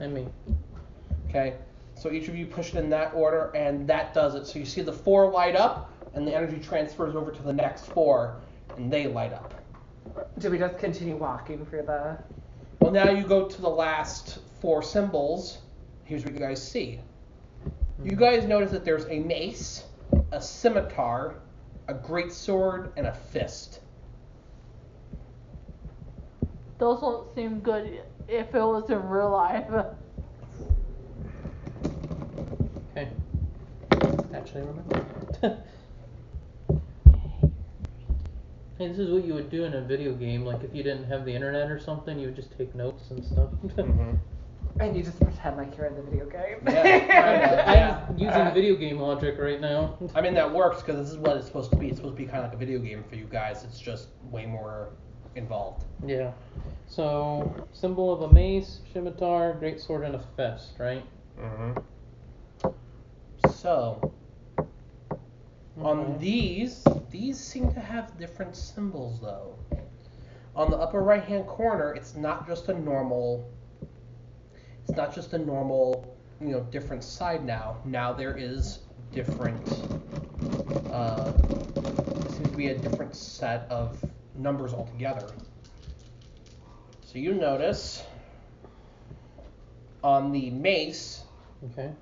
And me. Okay, so each of you push it in that order, and that does it. So you see the 4 light up, and the energy transfers over to the next 4, and they light up. Do we just continue walking for the... Well, now you go to the last 4 symbols. Here's what you guys see. You guys notice that there's a mace, a scimitar, a greatsword, and a fist. Those don't seem good if it was in real life. Okay. Actually, I remember. Hey, this is what you would do in a video game. Like if you didn't have the internet or something, you would just take notes and stuff. Mm-hmm. And you just pretend like you're in the video game. Yeah. I'm using video game logic right now. I mean, that works because this is what it's supposed to be. It's supposed to be kind of like a video game for you guys. It's just way more involved. Yeah. So, symbol of a mace, scimitar, greatsword, and a fist, right? Mm-hmm. So, on these seem to have different symbols though. On the upper right-hand corner, it's not just a normal, different side now. Now there is different, it seems to be a different set of numbers altogether. So you notice on the mace, Okay.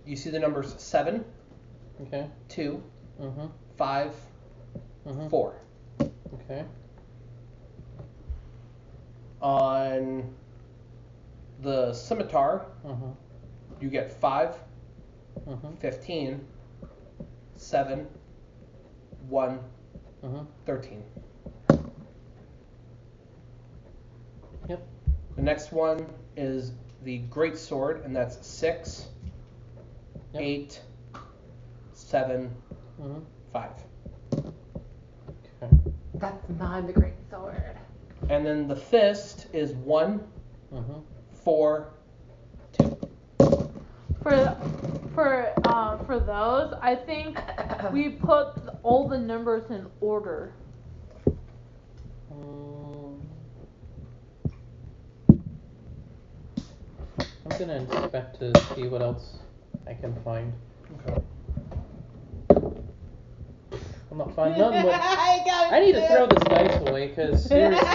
you see the numbers 7, Okay. 2, Mm-hmm. 5, Mm-hmm. 4. Okay. On the scimitar, Mm-hmm. you get 5, Mm-hmm. 15, 7, 1, Mm-hmm. 13. Yep. The next one is the greatsword, and that's 6, Yep. 8, 7, Mm-hmm. 5. Okay. That's not the great sword. And then the fist is 1, Mm-hmm. 4, 2. For those, I think we put all the numbers in order. I'm gonna inspect to see what else I can find. Okay. I'm not finding nothing but I need to throw this dice away because seriously,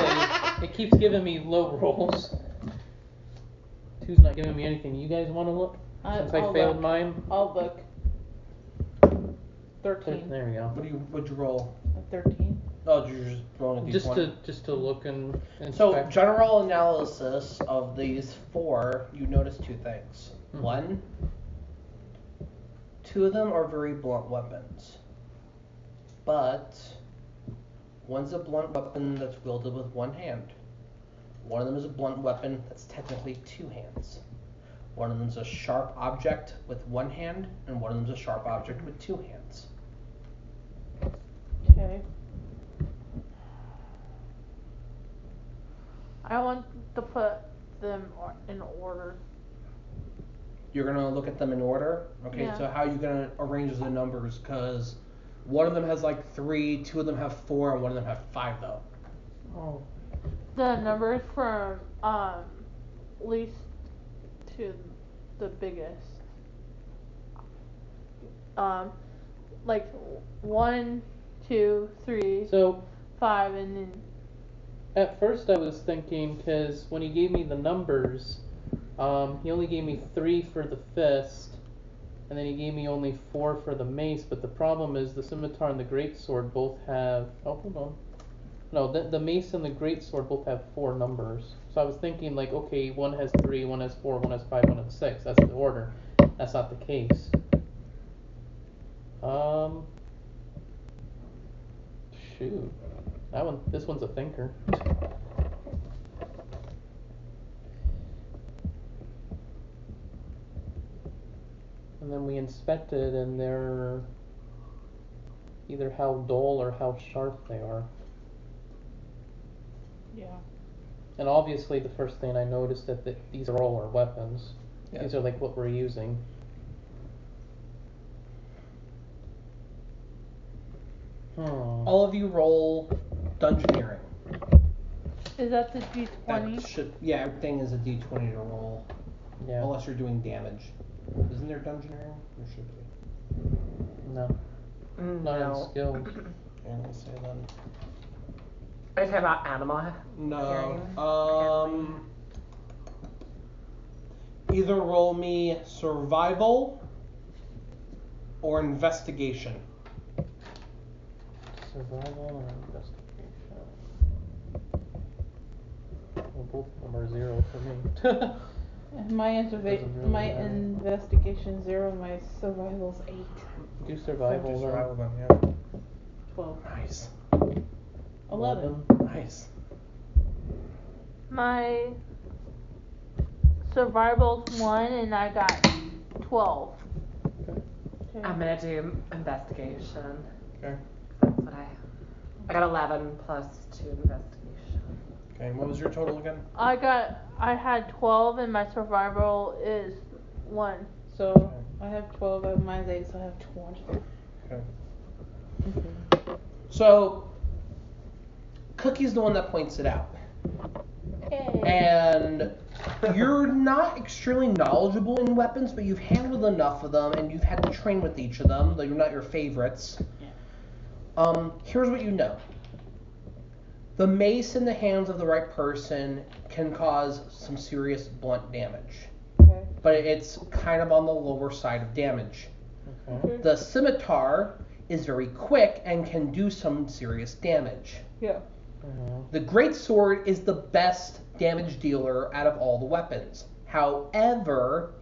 it keeps giving me low rolls. 2's not giving me anything. You guys want to look? Since I failed mine. I'll look. 13. There we go. What'd you roll? 13. Oh, you're just rolling a d20. Just to look and inspect. So, general analysis of these 4, you notice 2 things. Mhm. 1, 2 of them are very blunt weapons. But one's a blunt weapon that's wielded with one hand. One of them is a blunt weapon that's technically 2 hands. One of them is a sharp object with 1 hand, and one of them is a sharp object with 2 hands. Okay. I want to put them in order. You're going to look at them in order? Okay, Yeah. so how are you going to arrange the numbers? Because one of them has like 3, 2 of them have 4, and one of them have 5 though. Oh. The numbers from least to the biggest. Like 1, 2, 3, So 5, and then. at first I was thinking, because when he gave me the numbers, he only gave me 3 for the fist, and then he gave me only 4 for the mace. But the problem is the scimitar and the greatsword both have. Oh, hold on. No, the mace and the greatsword both have 4 numbers. So I was thinking like, okay, one has 3, one has 4, one has 5, one has 6. That's the order. That's not the case. Shoot. This one's a thinker. And then we inspected, and they're either how dull or how sharp they are. Yeah. And obviously, the first thing I noticed that these are all our weapons. Yeah. These are like what we're using. All of you roll dungeoneering. Is that the D20? Yeah, everything is a d20 to roll. Yeah. Unless you're doing damage. Isn't there dungeoneering? There should be. No. Not in No. skills. Yeah, let's say then. Are you talking about animal No. hearing? Either roll me survival or investigation. Survival or investigation. Well, both of them are 0 for me. My Doesn't really matter. investigation 0, my survival's 8. Do survival Do then. survival then, yeah. 12. Nice. 11. Nice. My survival's 1 and I got 12. Okay. I'm gonna do investigation. Okay. That's what I got 11 plus 2 investigation. Okay, and what was your total again? I had 12 and my survival is 1. So I have 12, I have mine's 8, so I have 20. Okay. Okay. So, Cookie's the one that points it out. And you're not extremely knowledgeable in weapons, but you've handled enough of them and you've had to train with each of them, though you're not your favorites. Here's what you know. The mace in the hands of the right person can cause some serious blunt damage. Okay. But it's kind of on the lower side of damage. Okay. The scimitar is very quick and can do some serious damage. Yeah. The greatsword is the best damage dealer out of all the weapons. However,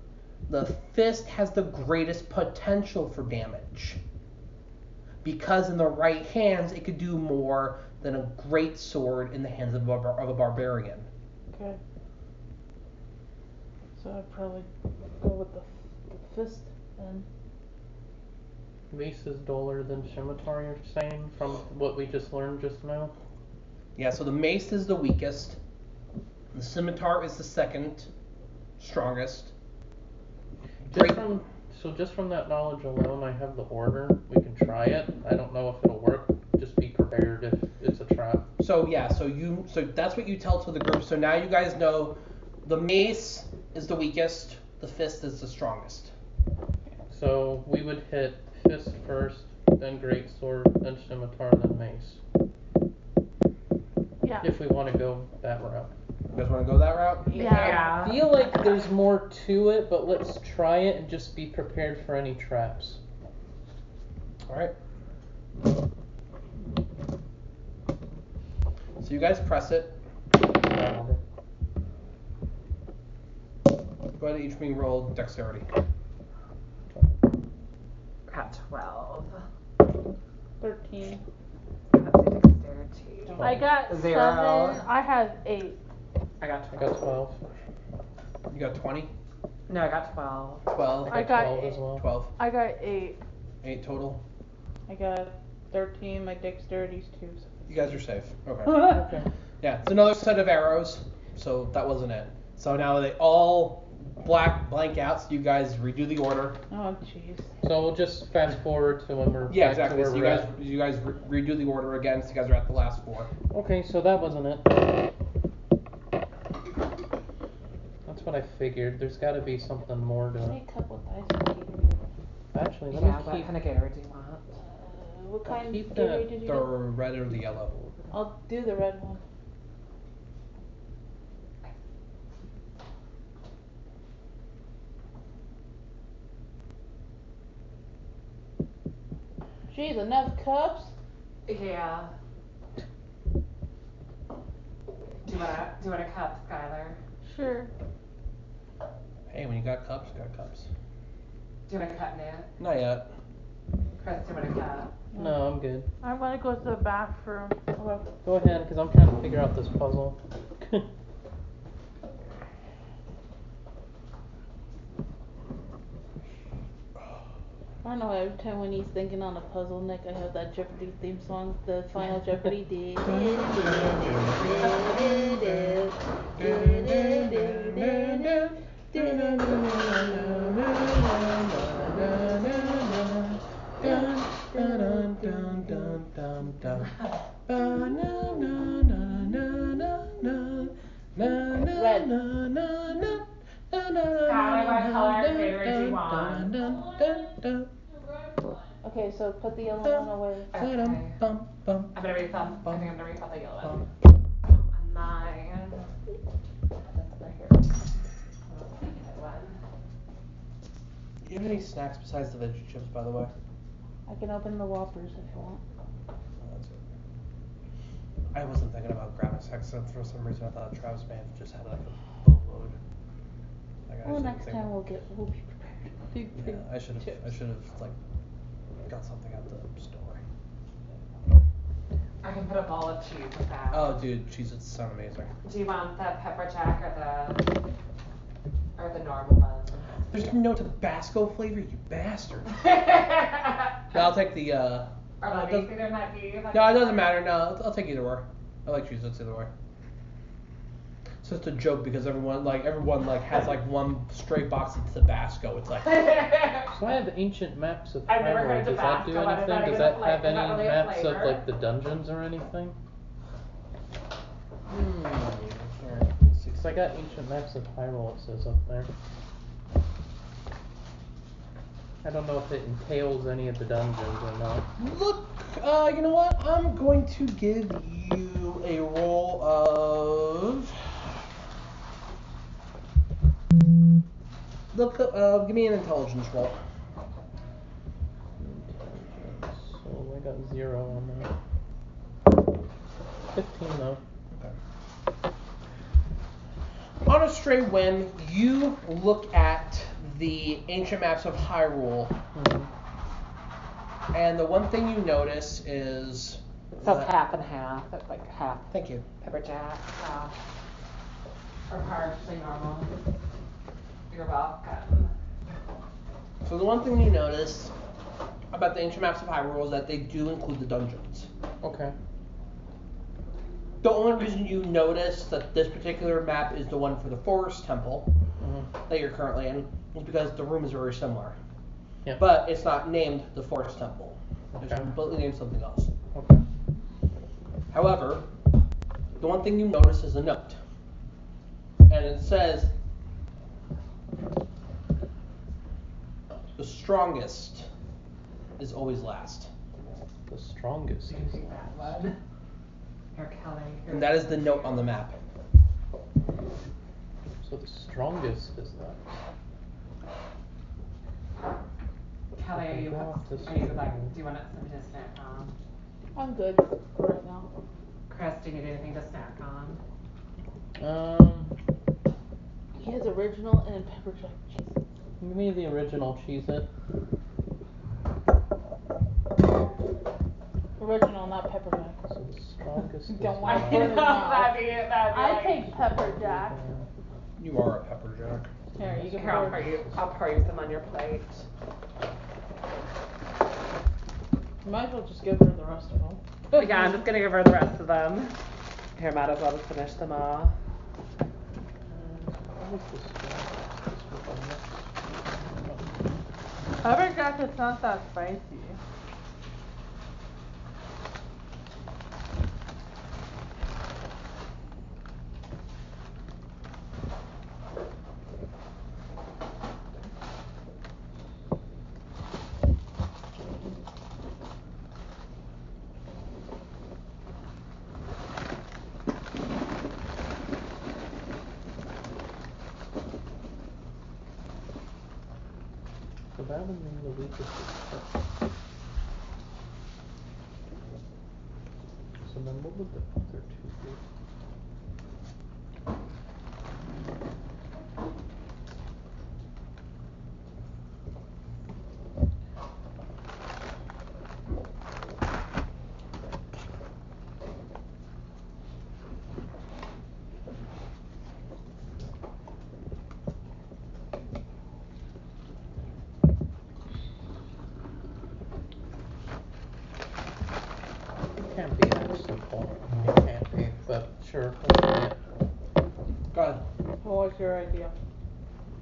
the fist has the greatest potential for damage. Because in the right hands, it could do more than a greatsword in the hands of a barbarian. Okay. So I'd probably go with the fist then. Mace is duller than scimitar, you're saying, from what we just learned just now? Yeah, so the mace is the weakest. The scimitar is the second strongest. Just from that knowledge alone, I have the order. We can try it. I don't know if it'll work. Just be prepared if it's a trap. So yeah, so that's what you tell to the group. So now you guys know the mace is the weakest, the fist is the strongest. So we would hit fist first, then greatsword, then scimitar, then mace. Yeah. If we want to go that route. You guys want to go that route? Yeah. I feel like there's more to it, but let's try it and just be prepared for any traps. All right. So you guys press it. Go ahead and each being roll dexterity. Got 12. 13. That's the dexterity. I got 0. 7. I have 8. I got I 12. got 12. You got 20? No, I got 12. 12? I got 12 8. as well. 12. I got 8. 8 total? I got 13, my dexterity's 2. You guys are safe. Okay. Okay. Yeah, it's another set of arrows, so that wasn't it. So now they all blank out, so you guys redo the order. Oh, jeez. So we'll just fast forward to when we're Yeah, back to exactly. where So we're you guys redo the order again, so you guys are at the last 4. Okay, so that wasn't it. That's what I figured. There's got to be something more to Give it. me a couple dice, please. Actually, let Yeah, me what keep. kind of Gatorade do you want? What kind Keep of that Gatorade did you The get? red or the yellow? I'll do the red one. Jeez, enough cups? Yeah. Do you want a cup, Skylar? Sure. Hey, when you got cups, you got cups. Do you want a cup, Nat? Not yet. Chris, do you want a cup? No, I'm good. I'm gonna go to the bathroom. Okay, go ahead, because I'm trying to figure out this puzzle. I don't know, every time when he's thinking on a puzzle, Nick, I have that Jeopardy theme song, the Final Jeopardy. what color fader do you want? Okay, so put the yellow one away. Okay. I'm gonna refill. I think I'm gonna refill the yellow one. On mine. That's over here. Okay, one. Do you have any snacks besides the veggie chips, by the way? I can open the Whoppers if you want. That's it. I wasn't thinking about grabbing snacks, so for some reason I thought Travis may have just had like a boatload. Like, Well, next time we'll be prepared. Yeah, I should have like got something at the store. I can put a ball of cheese with that. Oh, dude, cheese it's sound amazing. Do you want the pepper jack or the normal one? There's no Tabasco flavor, you bastard. No, I'll take the Or let me see, there might be. No, it doesn't matter. No, I'll take either or. I like cheese it's either way. So it's a joke because everyone has like one straight box of Tabasco. It's like. So I have ancient maps of I've never heard Hyrule. of Does that do Tabasco, but is that anything? Does even that a have flavor? Is that any really a maps of flavor? like the dungeons or anything? Alright, let me see. Because I got ancient maps of Hyrule, it says up there. I don't know if it entails any of the dungeons or not. Look, you know what? I'm going to give you a roll of. Look, give me an intelligence roll. So I got 0 on that. 15 though. Okay. On a stray whim, you look at the ancient maps of Hyrule, and the one thing you notice is. It says half and half. It's like half Thank you. pepper jack, half. Or partially normal. You're welcome. So the one thing you notice about the ancient maps of Hyrule is that they do include the dungeons. Okay. The only reason you notice that this particular map is the one for the Forest Temple that you're currently in is because the room is very similar. Yeah. But it's not named the Forest Temple. It's Okay. completely named something else. Okay. However, the one thing you notice is a note. And it says, the strongest is always last. The strongest. You can see that one. Here, Kelly. And that is the note on the map. So the strongest is that. Kelly, are you Go off this do you one. want something to snack on? I'm good for right now. Chris, do you need anything to snack on? He has original and pepper jack cheese. Give me the original Cheez-It. Original, not pepper jack. So the strongest is Don't want I to know, put it out. that'd be I like- take pepper jack. You are a pepper jack. Here, you can Here, I'll pour pour you some on your plate. Might as well just give her the rest of them. Yeah, I'm just gonna give her the rest of them. Here, might as well just finish them all. What was the strongest? This was the next. Pepper jack is not that spicy. So that would mean the weakest is first. So then what would the other two be? It can't be that simple. It can't be, but sure, let's try it. Go ahead. What was your idea?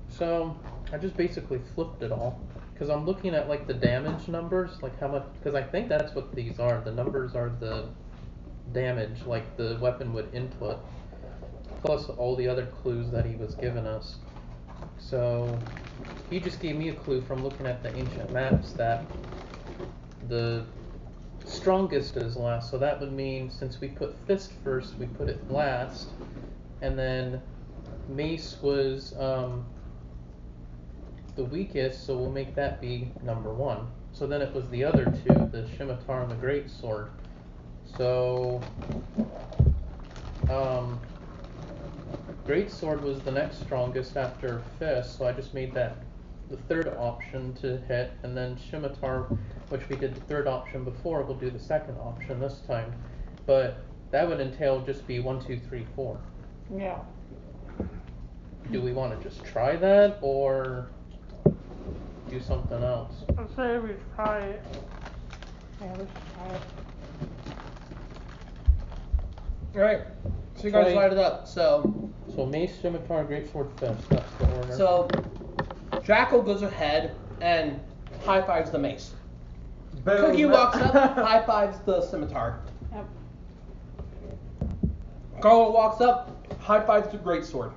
So I just basically flipped it all because I'm looking at like the damage numbers, like how much. Because I think that's what these are. The numbers are the damage, like the weapon would input, plus all the other clues that he was giving us. So he just gave me a clue from looking at the ancient maps that the strongest is last. So that would mean since we put fist first, we put it last, and then mace was the weakest, so we'll make that be number 1. So then it was the other two, the scimitar and the great sword. So great sword was the next strongest after fist, so I just made that the third option to hit, and then scimitar, which we did the third option before, we'll do the second option this time. But that would entail just be 1, 2, 3, 4. Yeah. Do we want to just try that or do something else? I'd say we try it. Yeah, let's try it. Alright. So you guys Try- light it up. So mace, scimitar, greatsword, fist. That's the order. So Jackal goes ahead and high fives the mace. Boom. Cookie walks up, high fives the scimitar. Yep. Carla walks up, high fives the greatsword.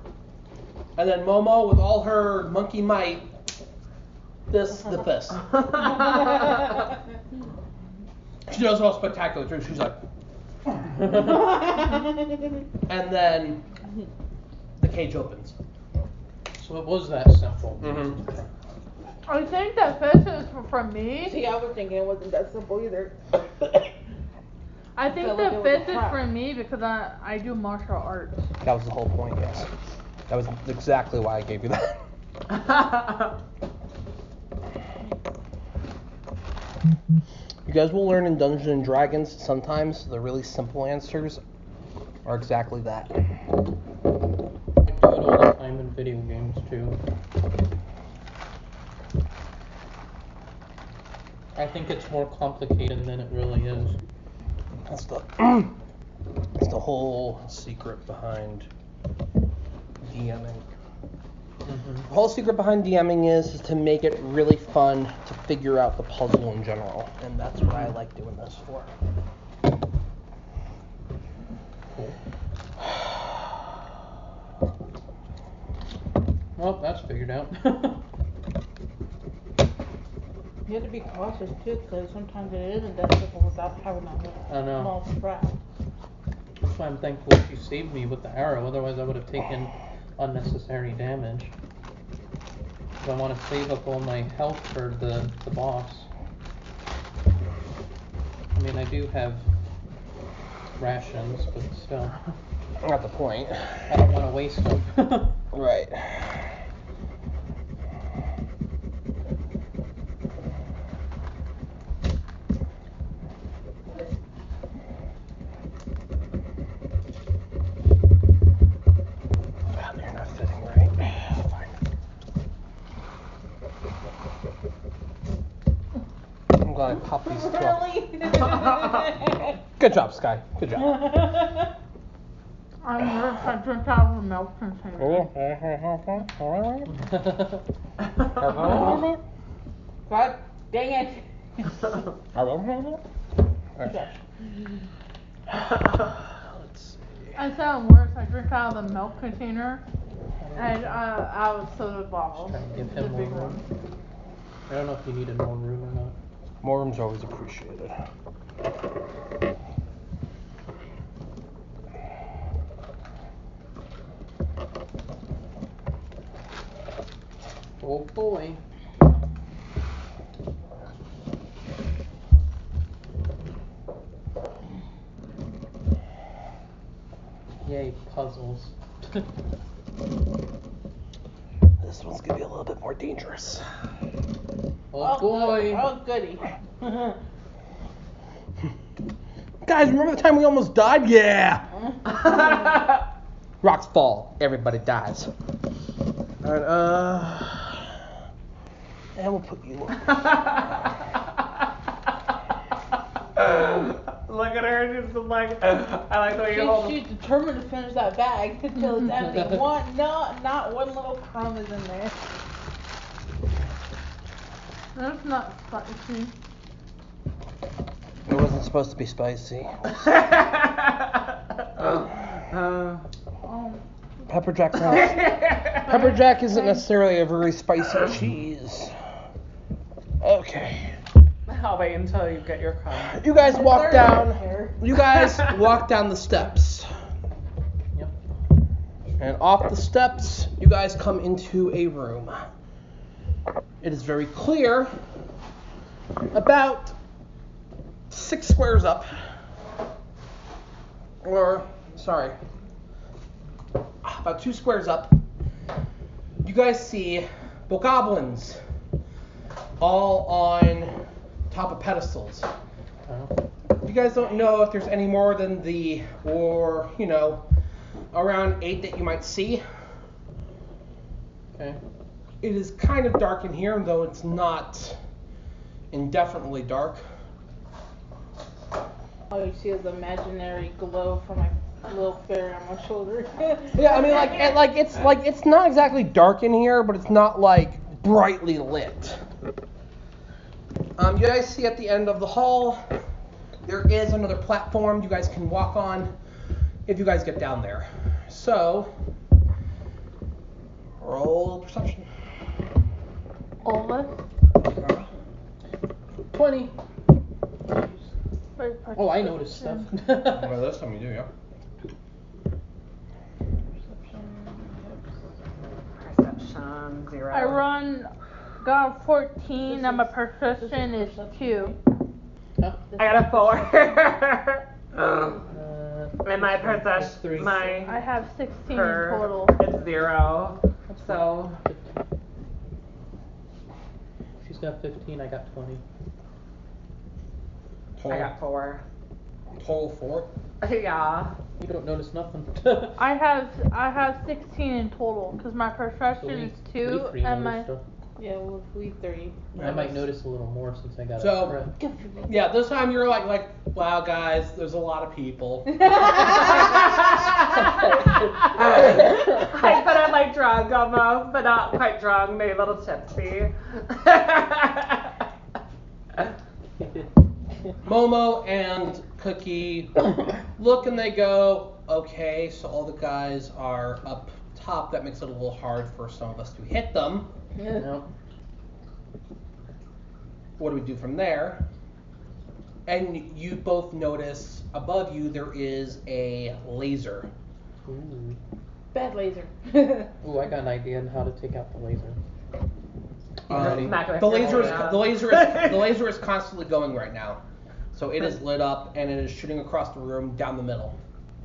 And then Momo, with all her monkey might, the fist. She does it all spectacular too. She's like, and then the cage opens. So it was that simple. Mm-hmm. I think that fist is for me. See, I was thinking it wasn't that simple either. I think felt like the it was a fist is trap. for me because I do martial arts. That was the whole point, yes. That was exactly why I gave you that. You guys will learn in Dungeons and Dragons sometimes the really simple answers are exactly that. I do it all the time in video games too. I think it's more complicated than it really is. That's the that's the whole secret behind DMing. Mm-hmm. The whole secret behind DMing is to make it really fun to figure out the puzzle in general, and that's what I like doing this for. Cool. Well, that's figured out. You have to be cautious too, because sometimes it isn't that simple without having a I know. small scrap. That's why I'm thankful she saved me with the arrow, otherwise I would have taken unnecessary damage. 'Cause I want to save up all my health for the boss. I mean, I do have rations, but still, I got the point. I don't want to waste them. Right. They're not fitting right. Fine. I'm glad I popped these two off. Really? Good job, Sky. Good job. I'm nervous. I drink out of a milk container. God dang it. Let's see. I sound worse. I drink out of the milk container and out of soda bottle. Try and give The him more big room. one. I don't know if you needed more room or not. More room's always appreciated. Oh boy. Yay, puzzles. This one's gonna be a little bit more dangerous. Oh boy. Oh, goody. Guys, remember the time we almost died? Yeah! Rocks fall, everybody dies. Alright, and we'll put you. Look at her, just like, I like the way you hold She's determined to finish that bag until it's empty. Not one little crumb is in there. That's not spicy. It wasn't supposed to be spicy. Oh. Pepper jack. Pepper jack isn't necessarily a very spicy cheese. Okay. I'll wait until you get your crumb. You guys walk down. You guys walk down the steps. Yep. And off the steps, you guys come into a room. It is very clear. About 6 squares up. About 2 squares up. You guys see bokoblins all on top of pedestals. You guys don't know if there's any more than around 8 that you might see. Okay. It is kind of dark in here, though it's not indefinitely dark. All you see is the imaginary glow from my little fairy on my shoulder. Yeah, I mean, it's not exactly dark in here, but it's not like brightly lit. You guys see at the end of the hall, there is another platform you guys can walk on if you guys get down there. So, roll perception. All of us? 20. Very Oh, I noticed stuff. Well, this time you do, yeah. Perception 0. Got a 14 and my perception is 2. Huh? I got a 4. And my Three. perception, I have 16 per in total. it's 0. So 15. She's got 15, I got 20. I got 4. Total 4. Yeah. You don't notice nothing. I have 16 in total because my perception is 2 we and my noticed stuff. Yeah, well, we 3. I might notice a little more since I got So- a crit. Yeah, this time you're like, wow, guys, there's a lot of people. I said I'm like drunk almost, but not quite drunk, maybe a little tipsy. Momo and Cookie look and they go, okay, so all the guys are up top. That makes it a little hard for some of us to hit them. No. What do we do from there? And you both notice above you there is a laser. Ooh. Bad laser. Ooh, I got an idea on how to take out the laser. Ready? Not gonna The feel laser is it, the laser is constantly going right now. So it is lit up and it is shooting across the room down the middle.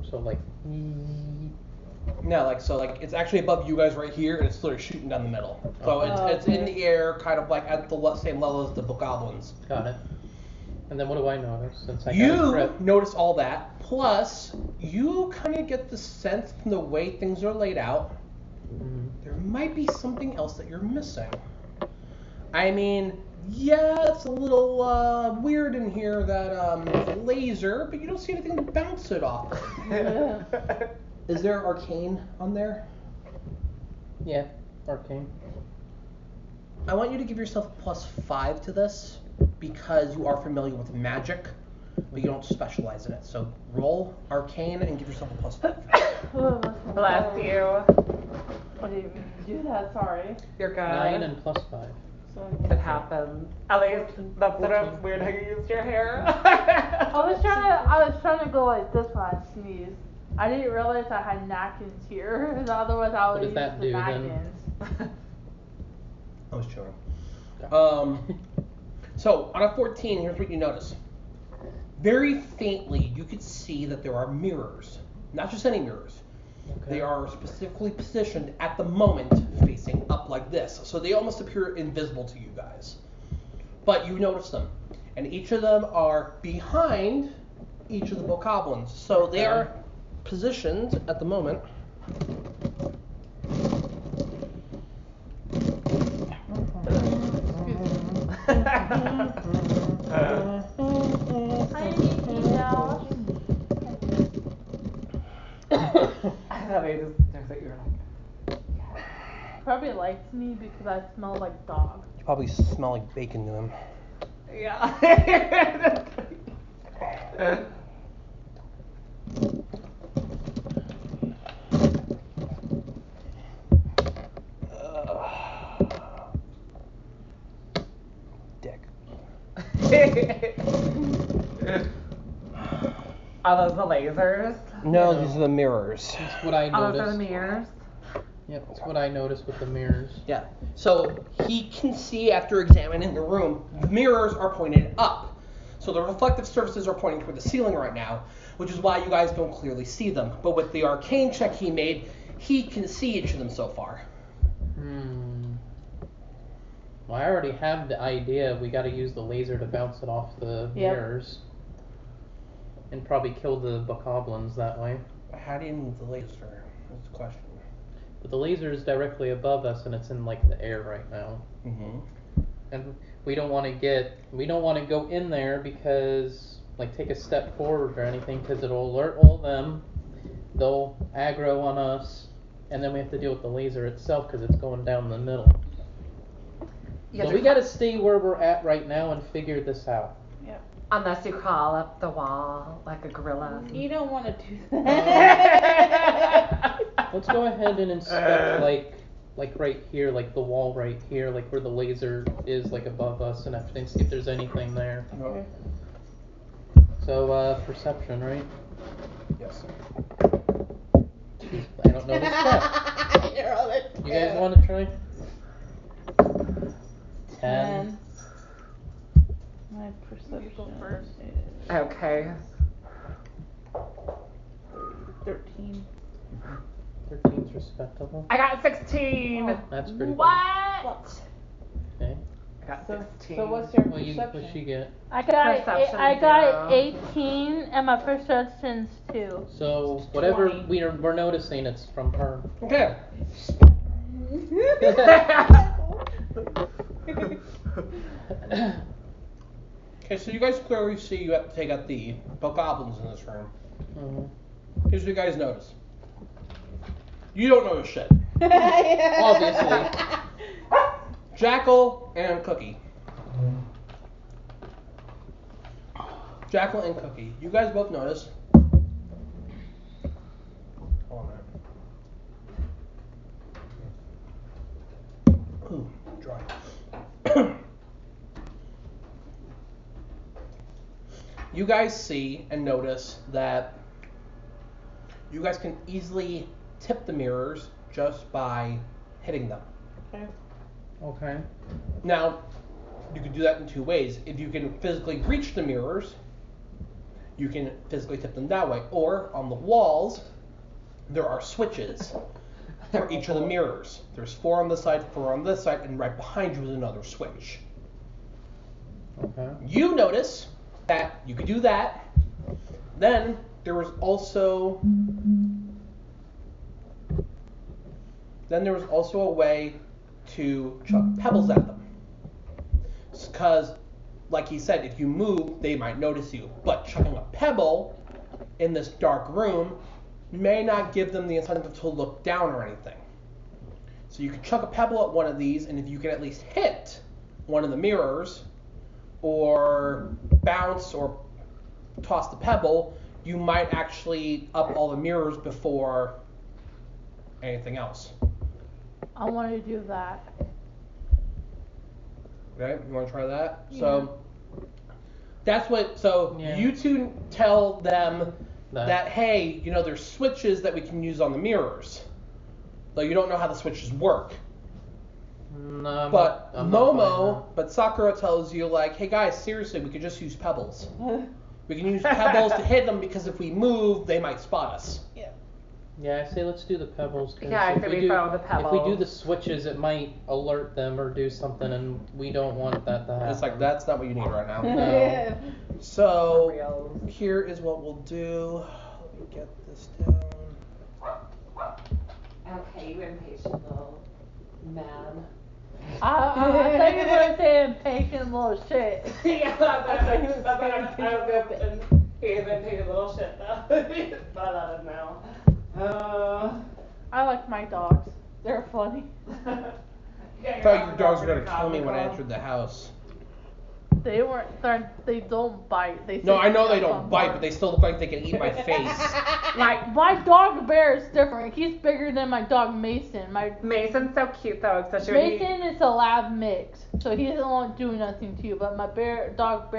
So like. No, it's actually above you guys right here and it's literally shooting down the middle. So it's in the air, kind of like at the same level as the bokoblins. Got it. And then what do I notice since I got a You crit? notice all that, plus you kind of get the sense from the way things are laid out, there might be something else that you're missing. I mean, yeah, it's a little weird in here that it's a laser, but you don't see anything to bounce it off. Is there arcane on there? Yeah, arcane. I want you to give yourself +5 to this because you are familiar with magic, but you don't specialize in it. So roll arcane and give yourself a +5. Bless you. What do you do that? Sorry. You're good. 9 and +5. So It happens. At least that's sort of weird how you used your hair. I was trying to go like this when I sneezed. I didn't realize I had napkins here. Otherwise, I would What does use that the do, then? napkins. I was chilling. So on a 14, here's what you notice. Very faintly, you could see that there are mirrors. Not just any mirrors. Okay. They are specifically positioned at the moment facing up like this. So they almost appear invisible to you guys. But you notice them. And each of them are behind each of the bokoblins. So they are positioned at the moment. I thought they just I thought you were like Probably likes me because I smell like dog. You probably smell like bacon to them. yeah. Are those the lasers? No, these are the mirrors. That's what I Are those noticed. the mirrors? Yep, that's what I noticed with the mirrors. Yeah. So he can see after examining the room, the mirrors are pointed up. So the reflective surfaces are pointing toward the ceiling right now, which is why you guys don't clearly see them. But with the arcane check he made, he can see each of them so far. Well, I already have the idea. We got to use the laser to bounce it off the mirrors. And probably kill the bokoblins that way. How do you move the laser? That's the question. But the laser is directly above us, and it's in like the air right now. Mm-hmm. And we don't want to go in there because, like, take a step forward or anything, because it'll alert all of them. They'll aggro on us, and then we have to deal with the laser itself because it's going down the middle. So we got to stay where we're at right now and figure this out. Unless you crawl up the wall like a gorilla. You don't want to do that. Let's go ahead and inspect like right here, like the wall right here, like where the laser is, like above us and everything. See if there's anything there. Okay. So perception, right? Yes. I don't know this stuff. You're on it. You guys want to try? 10. My perception first. is Okay. 13. 13's respectable. I got 16. That's pretty What? good. Okay. I got So, 16. so what's your What'd perception? she get? I got Perception I got 0. 18 and my perception's 2. So whatever 20. we're noticing, it's from her. Okay. Okay, so you guys clearly see you have to take out the bokoblins in this room. Mhm. Here's what you guys notice. You don't notice shit. Obviously. Jackal and Cookie. Jackal and Cookie. You guys both notice. Hold on a minute. Ooh, dry. You guys see and notice that you guys can easily tip the mirrors just by hitting them. Okay. Now, you can do that in two ways. If you can physically reach the mirrors, you can physically tip them that way. Or on the walls, there are switches for each of the mirrors. There's 4 on this side, 4 on this side, and right behind you is another switch. Okay. You notice that you could do that. Then there was also a way to chuck pebbles at them. Because, like he said, if you move, they might notice you. But chucking a pebble in this dark room may not give them the incentive to look down or anything. So you can chuck a pebble at one of these, and if you can at least hit one of the mirrors, or bounce or toss the pebble, you might actually up all the mirrors before anything else. I want to do that. Okay, you want to try that? Yeah. So that's what. So Yeah. you two tell them That. that hey, there's switches that we can use on the mirrors, though you don't know how the switches work. No, But I'm not buying but Sakura tells you like, hey guys, seriously, we could just use pebbles. We can use pebbles to hit them because if we move, they might spot us. that. Yeah, I say let's do the pebbles. 'Cause Yeah, I if say we we do, throw the If we pebbles. do the switches, it might alert them or do something, and we don't want that to happen. It's like that's not what you need right now. No. So Reals. here is what we'll do. Let me get this down. Okay, you impatient little man. I thought you were going to say impatient little shit. Yeah, that's what I was hoping. He's impatient little shit though. But I love him now. I like my dogs. They're funny. I thought your dogs were gonna kill me when I entered the house. They don't bite. They No, sit I know they down don't on bite, bark. but they still look like they can eat my face. Like, my dog Bear is different. He's bigger than my dog Mason. My Mason's so cute though, especially when he Mason is a lab mix, so he doesn't want to do nothing to you. But my dog Bear